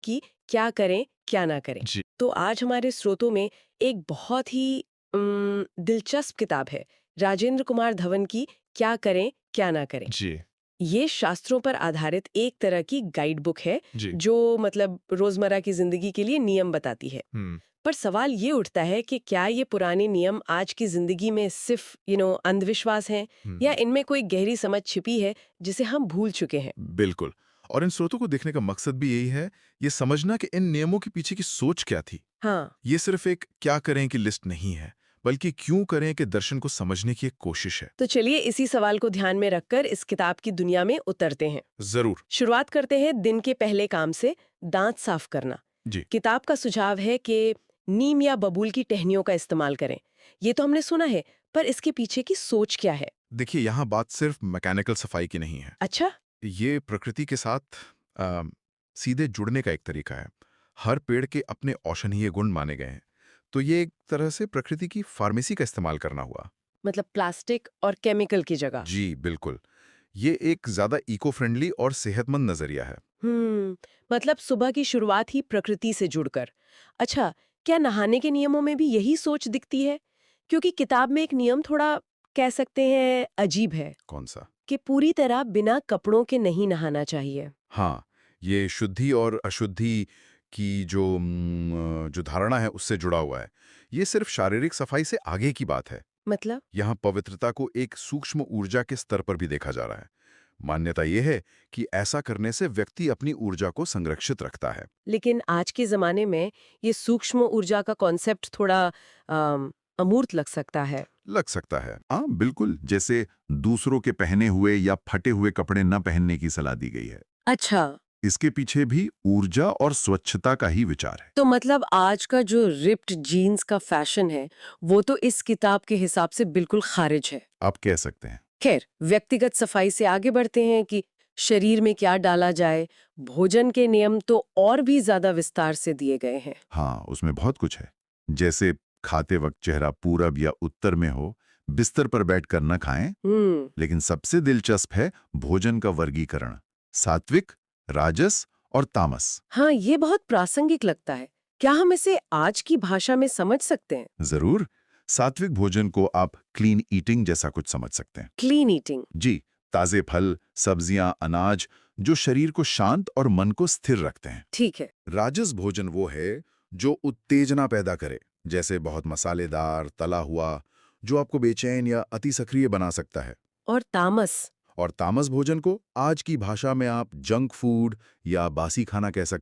कि क्या करें क्या ना करें। जी। तो आज हमारे स्रोतों में एक बहुत ही दिलचस्प किताब है, राजेंद्र कुमार धवन की क्या करें क्या ना करें। जी। ये शास्त्रों पर आधारित एक तरह की गाइड बुक है जी। जो मतलब रोजमर्रा की जिंदगी के लिए नियम बताती है। हम्म। पर सवाल ये उठता है कि क्या ये पुराने नियम आज की जिंदगी में सिर्फ अंधविश्वास हैं या हम्म। इनमें कोई गहरी समझ छिपी है जिसे हम भूल चुके हैं। बिल्कुल। और इन स्रोतों को देखने का मकसद भी यही है, ये समझना कि इन नियमों के पीछे की सोच क्या थी। हाँ, ये सिर्फ एक क्या करें की लिस्ट नहीं है, बल्कि क्यों करें के दर्शन को समझने की एक कोशिश है। तो चलिए इसी सवाल को ध्यान में रखकर इस किताब की दुनिया में उतरते हैं। जरूर। शुरुआत करते हैं दिन के पहले काम से, दांत साफ करना। जी। किताब का सुझाव है कि नीम या बबूल की टहनियों का इस्तेमाल करें। ये तो हमने सुना है, पर इसके पीछे की सोच क्या है? देखिए, यहाँ बात सिर्फ मैकेनिकल सफाई की नहीं है। अच्छा। ये प्रकृति के साथ अ, सीधे जुड़ने का एक तरीका है। हर पेड़ के अपने औषधीय गुण माने गए हैं, तो ये एक तरह से प्रकृति की फार्मेसी का इस्तेमाल करना हुआ। मतलब प्लास्टिक और केमिकल की जगह। जी बिल्कुल। ये एक ज्यादा इको फ्रेंडली और सेहतमंद नजरिया है। हम्म, मतलब सुबह की शुरुआत ही प्रकृति से जुड़कर। अच्छा, क्या नहाने के नियमों में भी यही सोच दिखती है? क्योंकि किताब में एक नियम थोड़ा कह सकते हैं अजीब है कौन सा? कि पूरी तरह बिना कपड़ों के नहीं नहाना चाहिए। हाँ, ये शुद्धि और अशुद्धि की जो धारणा है उससे जुड़ा हुआ है। ये सिर्फ शारीरिक सफाई से आगे की बात है। मतलब? यहाँ पवित्रता को एक सूक्ष्म ऊर्जा के स्तर पर भी देखा जा रहा है। मान्यता यह है कि ऐसा करने से व्यक्ति अपनी ऊर्जा को संरक्षित रखता है। लेकिन आज के जमाने में ये सूक्ष्म ऊर्जा का कॉन्सेप्ट थोड़ा अमूर्त लग सकता है। लग सकता है, हाँ बिल्कुल, जैसे दूसरों के पहने हुए या फटे हुए कपड़े न पहनने की सलाह दी गई है। अच्छा, इसके पीछे भी ऊर्जा और स्वच्छता का ही विचार है। तो मतलब आज का जो रिप्ड जीन्स का फैशन है, वो तो इस किताब के हिसाब से बिल्कुल खारिज है। आप कह सकते हैं। खैर, व्यक्तिगत सफाई से आगे बढ़ते हैं कि शरीर में क्या डाला जाए। भोजन के नियम तो और भी ज्यादा विस्तार से दिए गए हैं। हाँ, उसमें बहुत कुछ है। जैसे खाते वक्त चेहरा पूरब या उत्तर में हो, बिस्तर पर बैठकर न खाएं। हम्म। लेकिन सबसे दिलचस्प है भोजन का वर्गीकरण, सात्विक, राजस और तामस। हाँ, ये बहुत प्रासंगिक लगता है। क्या हम इसे आज की भाषा में समझ सकते हैं? जरूर। सात्विक भोजन को आप क्लीन ईटिंग जैसा कुछ समझ सकते हैं। Clean eating. जी, ताजे फल, सब्जियां, अनाज जो शरीर को शांत और मन को स्थिर रखते हैं। ठीक है। राजस भोजन वो है जो उत्तेजना पैदा करे, जैसे बहुत मसालेदार, तला हुआ, जो आपको बेचैन या अति सक्रिय बना सकता है। और तामस? और तामस भोजन को आज की भाषा में आप जंक फूड या बासी खाना कह सकते हैं।